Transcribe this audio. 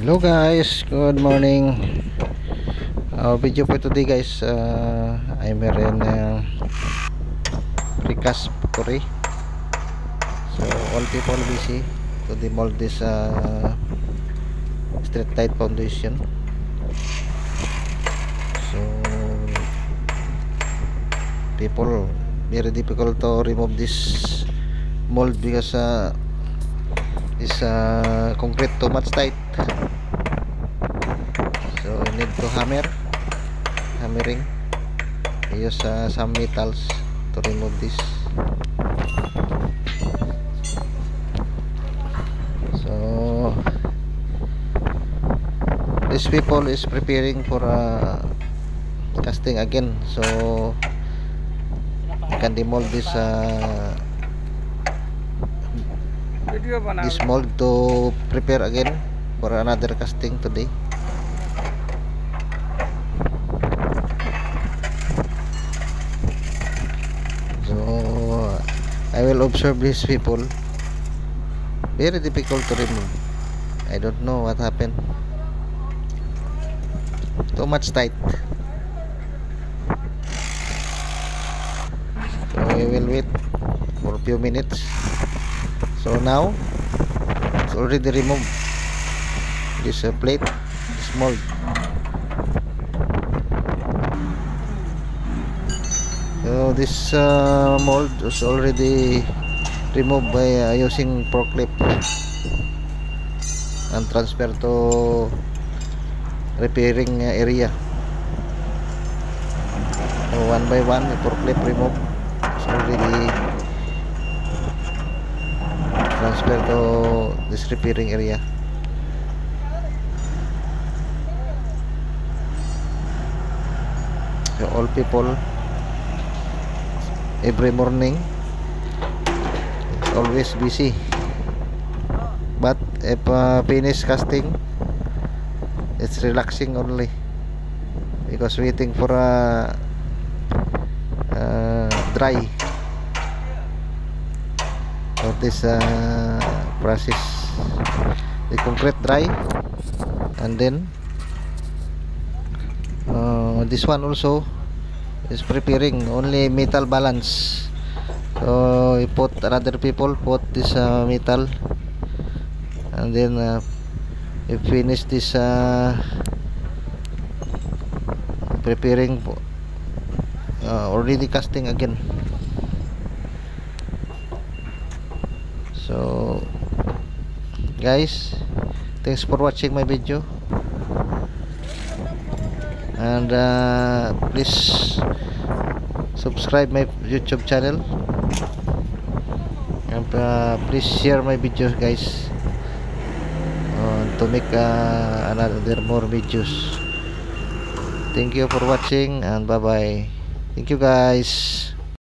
Hello guys, good morning. Our video for today guys, I'm here in precast factory. So all people busy to demold this street light foundation. So people very difficult to remove this mold because this concrete too much tight. So you need to hammering. Use some metals to remove this. So these people is preparing for casting again, so you can demold this mold to prepare again for another casting today. So I will observe these people, very difficult to remove. I don't know what happened, too much tight. So we will wait for a few minutes. So now it's already removed, this plate, this mold. So this mold is already removed by using forklift and transfer to repairing area. So one by one the forklift remove. It's already transfer to this repairing area. So all people every morning always busy, but if finish casting it's relaxing only because waiting for dry for this process, the concrete dry, and then this one also is preparing only metal balance. So we put another people put this metal, and then we finish this preparing already casting again. So guys, thanks for watching my video, and please subscribe my YouTube channel, and please share my videos guys, to make another more videos. Thank you for watching, and bye bye. Thank you guys.